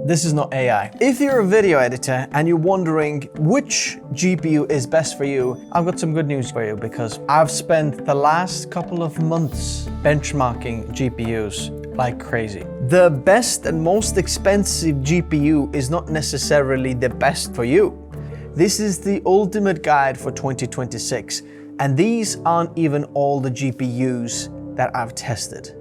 this is not AI. If you're a video editor and you're wondering which GPU is best for you, I've got some good news for you because I've spent the last couple of months benchmarking GPUs like crazy. The best and most expensive GPU is not necessarily the best for you. This is the ultimate guide for 2026, and these aren't even all the GPUs that I've tested.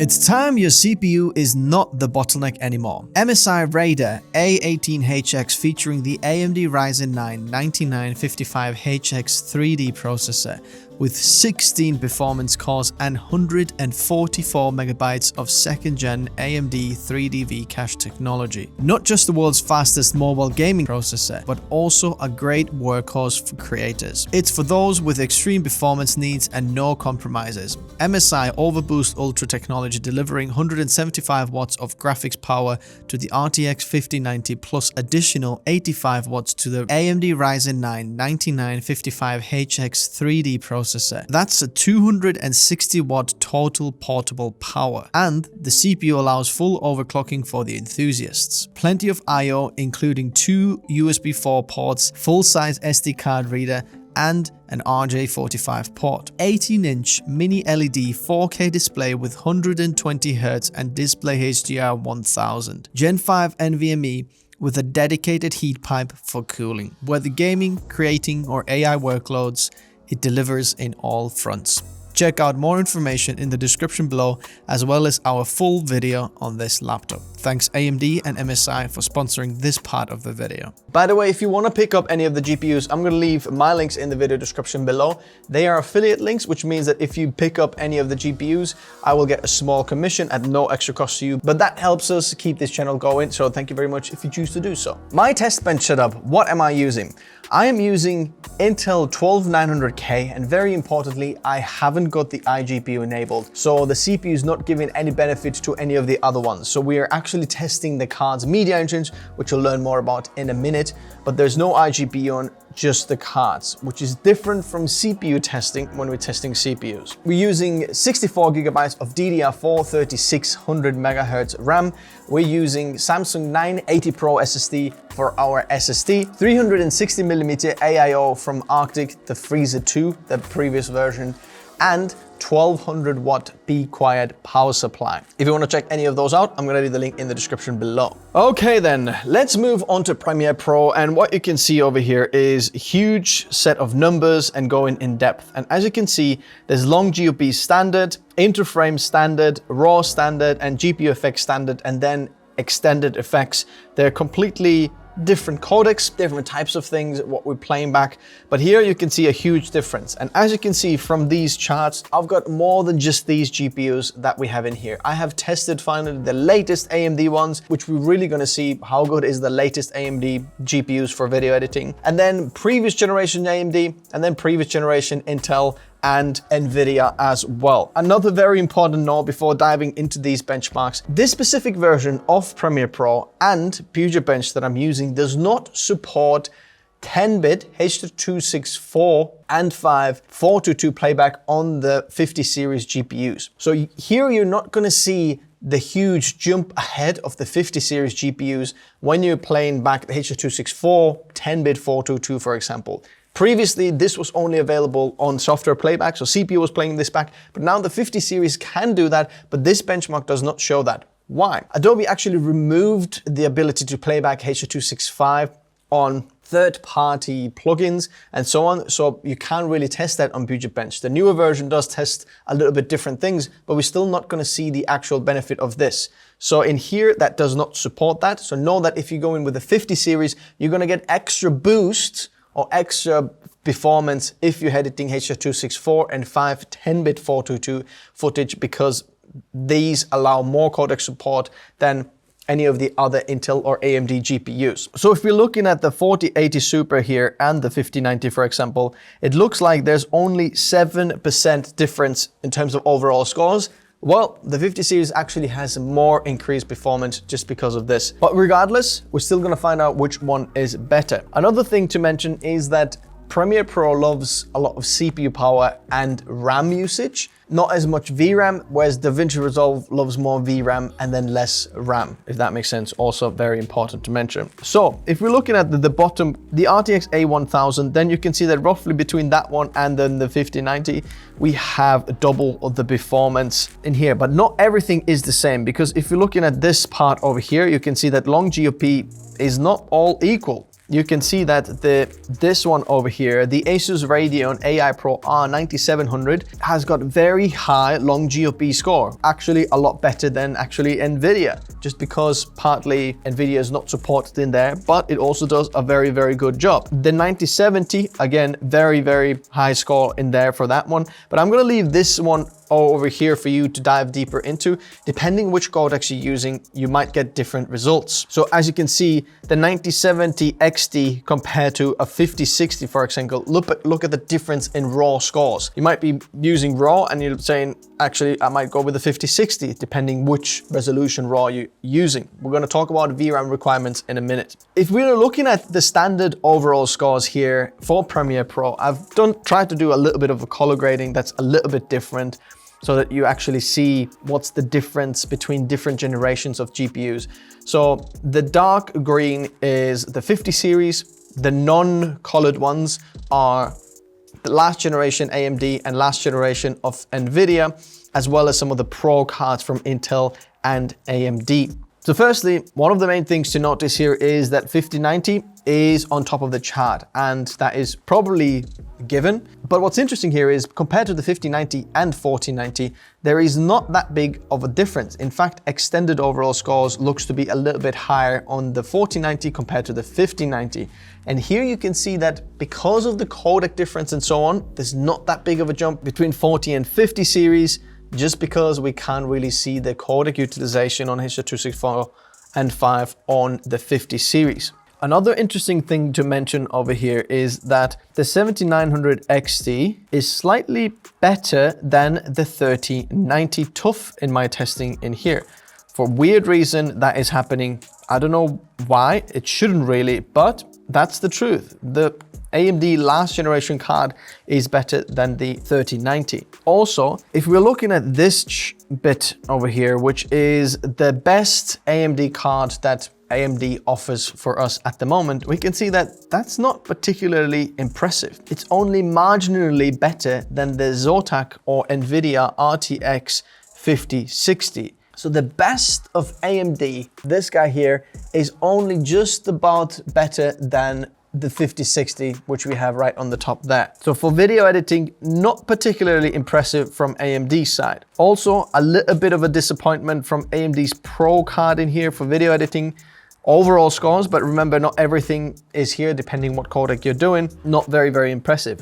It's time your CPU is not the bottleneck anymore. MSI Radeon A18HX featuring the AMD Ryzen 9 9955HX 3D processor with 16 performance cores and 144 megabytes of second-gen AMD 3D cache technology. Not just the world's fastest mobile gaming processor, but also a great workhorse for creators. It's for those with extreme performance needs and no compromises. MSI Overboost Ultra technology delivering 175 watts of graphics power to the RTX 5090 plus additional 85 watts to the AMD Ryzen 9 9955HX 3D processor. That's a 260 watt total portable power, and the CPU allows full overclocking for the enthusiasts. Plenty of I/O including 2 USB 4 ports, full-size SD card reader, and an RJ45 port. 18-inch mini LED 4K display with 120Hz and display HDR 1000. Gen 5 NVMe with a dedicated heat pipe for cooling. Whether gaming, creating, or AI workloads, it delivers in all fronts. Check out more information in the description below, as well as our full video on this laptop. Thanks AMD and MSI for sponsoring this part of the video. By the way, if you want to pick up any of the GPUs, I'm going to leave my links in the video description below. They are affiliate links, which means that if you pick up any of the GPUs, I will get a small commission at no extra cost to you. But that helps us keep this channel going, so thank you very much if you choose to do so. My test bench setup, what am I using? I am using Intel 12900K, and very importantly, I haven't got the iGPU enabled. So the CPU is not giving any benefit to any of the other ones. So we are actually testing the card's media engines, which you'll learn more about in a minute, but there's no iGPU on, just the cards, which is different from CPU testing when we're testing CPUs. We're using 64 gigabytes of DDR4 3600 megahertz RAM. We're using Samsung 980 Pro SSD for our SSD, 360mm AIO from Arctic, the Freezer 2, the previous version, and 1200 watt Be Quiet power supply. If you want to check any of those out, I'm going to leave the link in the description below. Okay then, let's move on to Premiere Pro, and what you can see over here is a huge set of numbers and going in depth. And as you can see, there's long GOP standard, interframe standard, raw standard, and GPU effects standard, and then extended effects. They're completely different codecs, different types of things, what we're playing back. But here you can see a huge difference. And as you can see from these charts, I've got more than just these GPUs that we have in here. I have tested finally the latest AMD ones, which we're really going to see how good is the latest AMD GPUs for video editing. And then previous generation AMD, and then previous generation Intel and nvidia as well. Another very important note before diving into these benchmarks, this specific version of Premiere Pro and Puget Bench that I'm using does not support 10-bit H.264 and 5 422 playback on the 50 series GPUs. So here you're not going to see the huge jump ahead of the 50 series GPUs when you're playing back the H.264 10-bit 422, for example. Previously, this was only available on software playback, so CPU was playing this back, but now the 50 series can do that, but this benchmark does not show that. Why? Adobe actually removed the ability to play back H.265 on third-party plugins and so on, so you can't really test that on Puget Bench. The newer version does test a little bit different things, but we're still not going to see the actual benefit of this. So in here, that does not support that, so know that if you go in with the 50 series, you're going to get extra boost or extra performance if you're editing H.264 and 5 10-bit 422 footage, because these allow more codec support than any of the other Intel or AMD GPUs. So if we're looking at the 4080 Super here and the 5090, for example, it looks like there's only 7% difference in terms of overall scores. Well, the 50 series actually has more increased performance just because of this. But regardless, we're still gonna find out which one is better. Another thing to mention is that Premiere Pro loves a lot of CPU power and RAM usage, not as much VRAM, whereas DaVinci Resolve loves more VRAM and then less RAM, if that makes sense. Also very important to mention. So if we're looking at the bottom, the RTX A1000, then you can see that roughly between that one and then the 5090, we have double of the performance in here, but not everything is the same, because if you're looking at this part over here, you can see that long GOP is not all equal. You can see that this one over here, the Asus Radeon AI Pro R9700, has got very high long GOP score. Actually, a lot better than actually nvidia, just because partly nvidia is not supported in there, but it also does a very, very good job. The 9070, again, very, very high score in there for that one. But I'm gonna leave this one over here for you to dive deeper into. Depending which codecs you're using, you might get different results. So as you can see, the 9070 XT compared to a 5060, for example, look at the difference in raw scores. You might be using raw and you're saying, actually, I might go with the 5060, depending which resolution raw you're using. We're gonna talk about VRAM requirements in a minute. If we're looking at the standard overall scores here for Premiere Pro, I've tried to do a little bit of a color grading that's a little bit different, so that you actually see what's the difference between different generations of GPUs. So the dark green is the 50 series. The non-colored ones are the last generation AMD and last generation of nvidia, as well as some of the Pro cards from Intel and AMD. So firstly, one of the main things to notice here is that 5090 is on top of the chart, and that is probably given. But what's interesting here is compared to the 5090 and 4090, there is not that big of a difference. In fact, extended overall scores looks to be a little bit higher on the 4090 compared to the 5090. And here you can see that because of the codec difference and so on, there's not that big of a jump between 40 and 50 series, just because we can't really see the codec utilization on H.264 and 5 on the 50 series. Another interesting thing to mention over here is that the 7900 XT is slightly better than the 3090 TUF in my testing in here. For weird reason that is happening. I don't know why, it shouldn't really, but that's the truth. The AMD last generation card is better than the 3090. Also, if we're looking at this bit over here, which is the best AMD card that AMD offers for us at the moment, we can see that that's not particularly impressive. It's only marginally better than the Zotac or nvidia RTX 5060. So the best of AMD, this guy here, is only just about better than the 5060, which we have right on the top there. So for video editing, not particularly impressive from AMD's side. Also, a little bit of a disappointment from AMD's Pro card in here for video editing. Overall scores, but remember, not everything is here depending what codec you're doing. Not very, very impressive.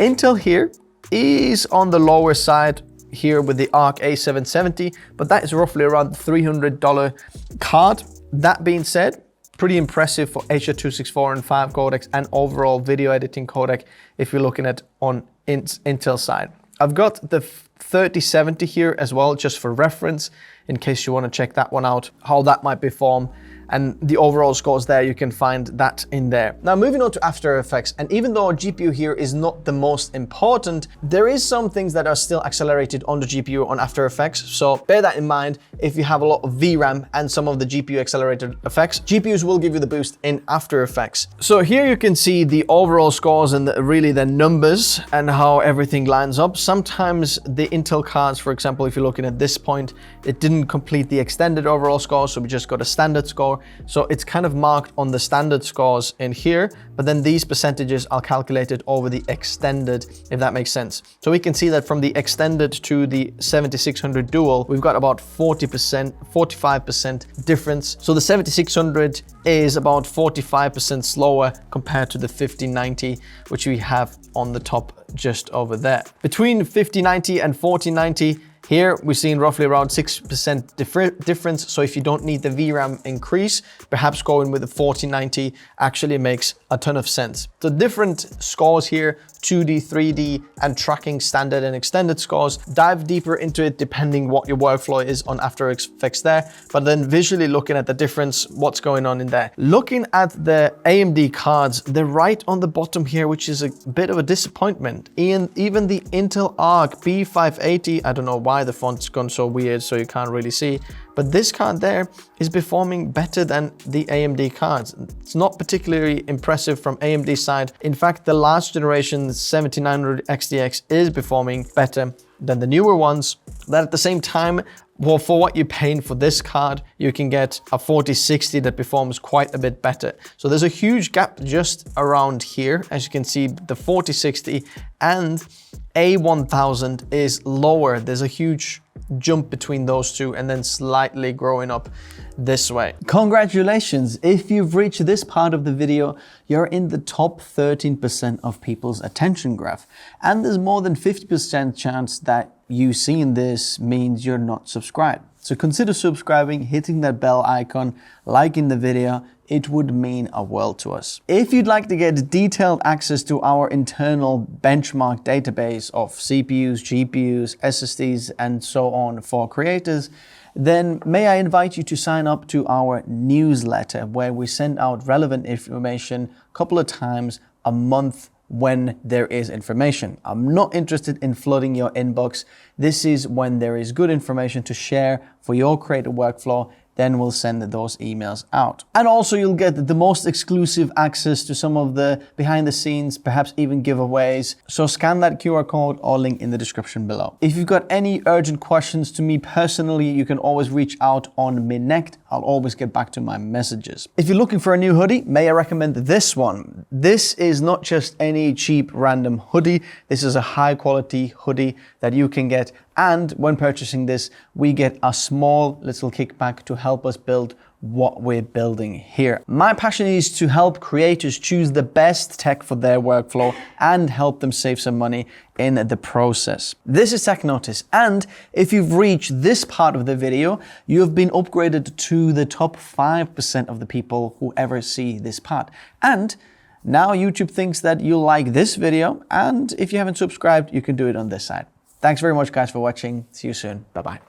Intel here is on the lower side here with the Arc A770, but that is roughly around the $300 card. That being said, pretty impressive for H.264 and 5 codecs and overall video editing codec if you're looking at on Intel side. I've got the 3070 here as well, just for reference, in case you want to check that one out, how that might perform. And the overall scores there, you can find that in there. Now moving on to After Effects, and even though GPU here is not the most important, there is some things that are still accelerated on the GPU on After Effects. So bear that in mind if you have a lot of VRAM and some of the GPU accelerated effects. GPUs will give you the boost in After Effects. So here you can see the overall scores and really the numbers and how everything lines up. Sometimes the Intel cards, for example, if you're looking at this point, it didn't complete the extended overall score, so we just got a standard score. So it's kind of marked on the standard scores in here, but then these percentages are calculated over the extended, if that makes sense. So we can see that from the extended to the 7600 dual, we've got about 40%, 45% difference. So the 7600 is about 45% slower compared to the 5090, which we have on the top just over there. Between 5090 and 4090, Here we're seeing roughly around 6% difference. So if you don't need the VRAM increase, perhaps going with the 4090 actually makes a ton of sense. The different scores here, 2D, 3D, and tracking standard and extended scores. Dive deeper into it depending what your workflow is on After Effects there, but then visually looking at the difference, what's going on in there. Looking at the AMD cards, they're right on the bottom here, which is a bit of a disappointment. Even the Intel Arc B580, I don't know why the font's gone so weird so you can't really see, but this card there is performing better than the AMD cards. It's not particularly impressive from AMD's side. In fact, the last generation 7900 XTX is performing better than the newer ones. That at the same time, well, for what you're paying for this card, you can get a 4060 that performs quite a bit better. So there's a huge gap just around here. As you can see, the 4060 and A1000 is lower. There's a huge jump between those two and then slightly growing up this way. Congratulations! If you've reached this part of the video, you're in the top 13% of people's attention graph. And there's more than 50% chance that you seeing this means you're not subscribed. So consider subscribing, hitting that bell icon, liking the video. It would mean a world to us. If you'd like to get detailed access to our internal benchmark database of CPUs, GPUs, SSDs, and so on for creators, then may I invite you to sign up to our newsletter where we send out relevant information a couple of times a month when there is information. I'm not interested in flooding your inbox. This is when there is good information to share for your creative workflow. Then we'll send those emails out. And also you'll get the most exclusive access to some of the behind the scenes, perhaps even giveaways. So scan that QR code or link in the description below. If you've got any urgent questions to me personally, you can always reach out on Minect. I'll always get back to my messages. If you're looking for a new hoodie, may I recommend this one. This is not just any cheap random hoodie. This is a high quality hoodie that you can get. And when purchasing this, we get a small little kickback to help us build what we're building here. My passion is to help creators choose the best tech for their workflow and help them save some money in the process. This is Tech Notice, and if you've reached this part of the video, you have been upgraded to the top 5% of the people who ever see this part. And now YouTube thinks that you'll like this video, and if you haven't subscribed, you can do it on this side. Thanks very much, guys, for watching. See you soon. Bye-bye.